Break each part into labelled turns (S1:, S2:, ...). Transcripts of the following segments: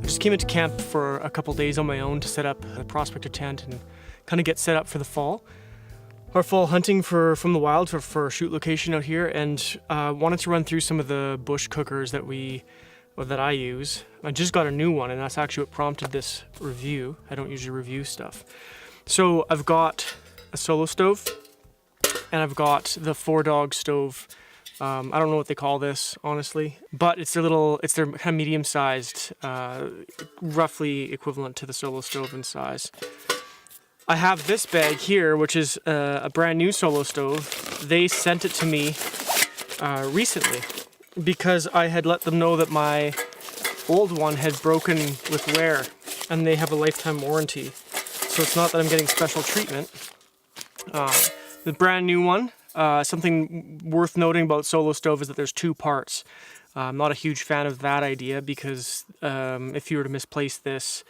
S1: just came into camp for a couple days on my own to set up a prospector tent and kind of get set up for the fall. Our fall hunting from the wild for a shoot location out here, and wanted to run through some of the bush cookers that I use. I just got a new one, and that's actually what prompted this review. I don't usually review stuff. So I've got a solo stove, and I've got the 4-dog stove. I don't know what they call this, honestly, but it's their kind of medium-sized, roughly equivalent to the solo stove in size. I have this bag here, which is a brand new solo stove. They sent it to me recently because I had let them know that my old one had broken with wear, and they have a lifetime warranty. So it's not that I'm getting special treatment. The brand new one, something worth noting about solo stove is that there's 2 parts. I'm not a huge fan of that idea because if you were to misplace this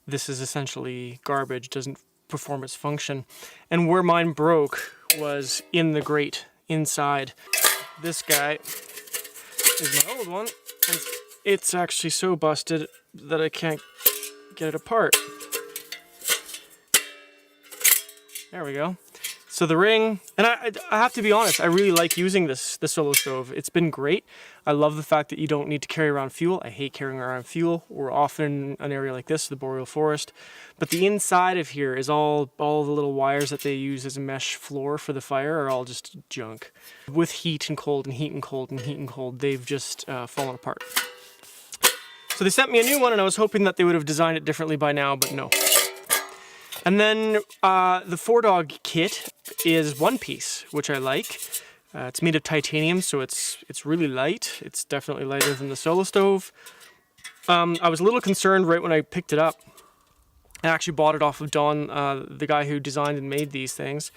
S1: is essentially garbage, doesn't perform its function. And where mine broke was in the grate inside. This guy is my old one, and it's actually so busted that I can't get it apart. There we go. So the ring, and I have to be honest, I really like using the solo stove. It's been great. I love the fact that you don't need to carry around fuel. I hate carrying around fuel. We're often in an area like this, the boreal forest. But the inside of here is all the little wires that they use as a mesh floor for the fire are all just junk. With heat and cold and heat and cold and heat and cold, they've just fallen apart. So they sent me a new one, and I was hoping that they would have designed it differently by now, but no. And then the 4-dog kit is 1 piece, which I like. It's made of titanium, so it's really light. It's definitely lighter than the solo stove. I was a little concerned right when I picked it up. I actually bought it off of Don, the guy who designed and made these things,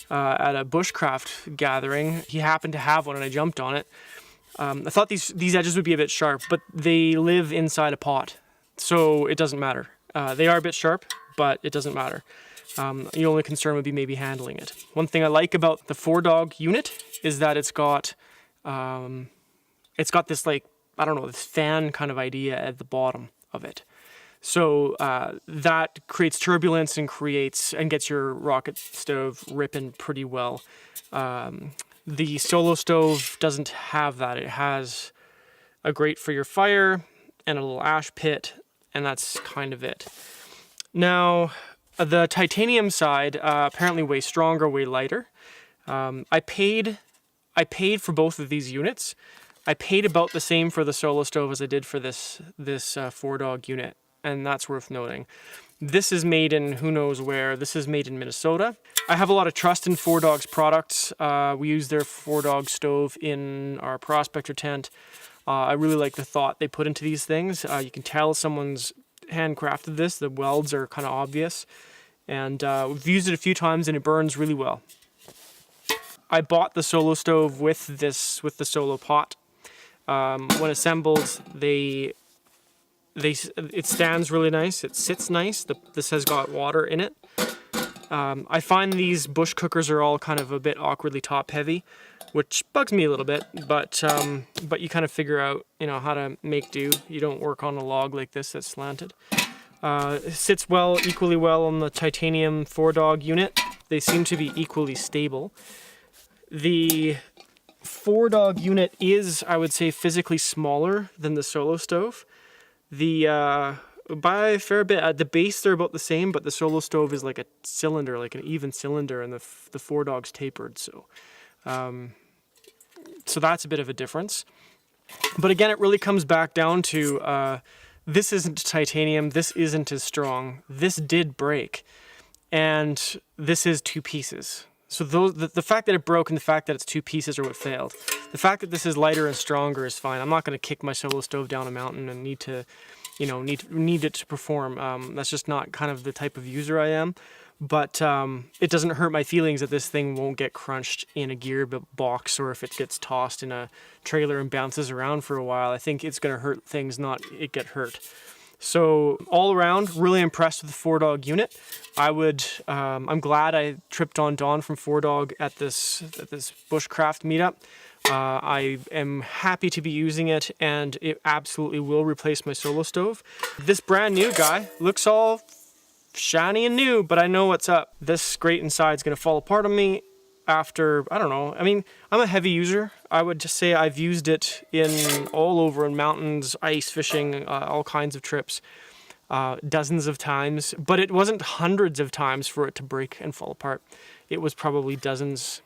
S1: at a bushcraft gathering. He happened to have one, and I jumped on it. I thought these edges would be a bit sharp, but they live inside a pot, so it doesn't matter. They are a bit sharp, but it doesn't matter. The only concern would be maybe handling it. One thing I like about the 4-dog unit is that it's got this, like, I don't know, this fan kind of idea at the bottom of it. So that creates turbulence and gets your rocket stove ripping pretty well. The solo stove doesn't have that. It has a grate for your fire and a little ash pit, and that's kind of it. Now, the titanium side apparently way stronger, way lighter. I paid for both of these units. I paid about the same for the solo stove as I did for this 4-dog unit, and that's worth noting. This is made in who knows where. This is made in Minnesota. I have a lot of trust in 4-dog's products. We use their 4-dog stove in our prospector tent. I really like the thought they put into these things. You can tell someone's handcrafted this. The welds are kind of obvious, and we've used it a few times and it burns really well. I bought the solo stove with the solo pot. When assembled, it stands really nice. It sits nice. This has got water in it. I find these bush cookers are all kind of a bit awkwardly top heavy, which bugs me a little bit, but you kind of figure out, how to make do. You don't work on a log like this that's slanted. It sits equally well on the titanium 4-dog unit. They seem to be equally stable. The 4-dog unit is, I would say, physically smaller than the solo stove. By a fair bit. At the base, they're about the same, but the solo stove is like a cylinder, like an even cylinder, and the 4-dog's tapered. So that's a bit of a difference. But again, it really comes back down to this isn't titanium. This isn't as strong. This did break, and this is 2 pieces. So the fact that it broke and the fact that it's 2 pieces are what failed. The fact that this is lighter and stronger is fine. I'm not going to kick my solo stove down a mountain and need it to perform. That's just not kind of the type of user I am. But it doesn't hurt my feelings that this thing won't get crunched in a gear box, or if it gets tossed in a trailer and bounces around for a while. I think it's going to hurt things, not it get hurt. So all around, really impressed with the 4-dog unit. I'm glad I tripped on Don from 4-dog at this bushcraft meetup. I am happy to be using it, and it absolutely will replace my solo stove. This brand new guy looks all shiny and new, but I know what's up. This grate inside is going to fall apart on me after, I don't know. I mean, I'm a heavy user. I would just say I've used it in all over in mountains, ice fishing, all kinds of trips, dozens of times, but it wasn't hundreds of times for it to break and fall apart. It was probably dozens,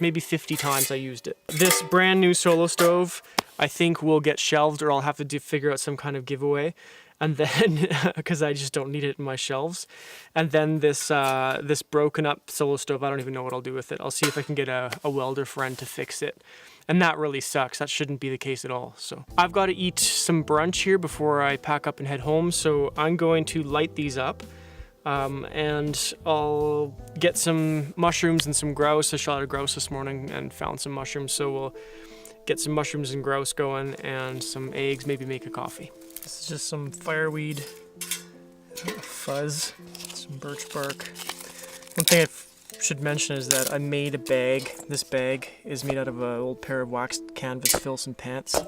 S1: maybe 50 times I used it. This brand new solo stove, I think will get shelved, or I'll have to figure out some kind of giveaway. And then, because I just don't need it in my shelves. And then this this broken up solo stove, I don't even know what I'll do with it. I'll see if I can get a welder friend to fix it. And that really sucks. That shouldn't be the case at all. So I've got to eat some brunch here before I pack up and head home. So I'm going to light these up. And I'll get some mushrooms and some grouse. I shot a grouse this morning and found some mushrooms. So we'll get some mushrooms and grouse going and some eggs, maybe make a coffee. This is just some fireweed, fuzz, some birch bark. One thing I should mention is that I made a bag. This bag is made out of an old pair of waxed canvas Filson pants.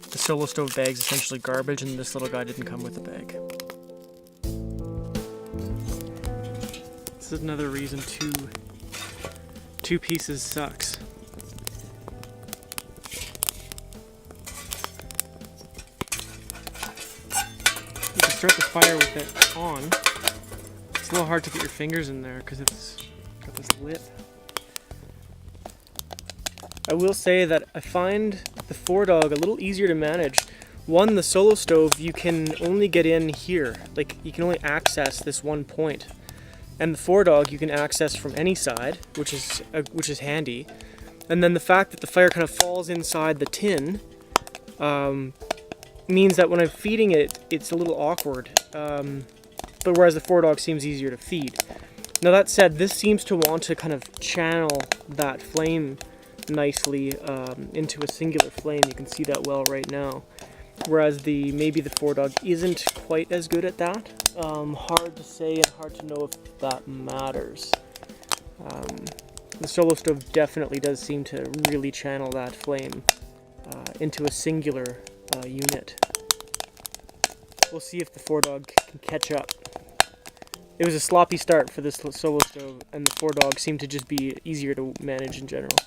S1: The solo stove bag is essentially garbage, and this little guy didn't come with a bag. This is another reason two pieces sucks. You can start the fire with it on. It's a little hard to get your fingers in there because it's got this lip. I will say that I find the 4-dog a little easier to manage. One, the solo stove, you can only get in here. Like, you can only access this one point. And the 4-dog you can access from any side, which is handy. And then the fact that the fire kind of falls inside the tin means that when I'm feeding it, it's a little awkward. But whereas the 4-dog seems easier to feed. Now that said, this seems to want to kind of channel that flame nicely into a singular flame. You can see that well right now. Whereas maybe the 4-dog isn't quite as good at that. Hard to say and hard to know if that matters. The solo stove definitely does seem to really channel that flame into a singular unit. We'll see if the 4-dog can catch up. It was a sloppy start for this solo stove, and the 4-dog seemed to just be easier to manage in general.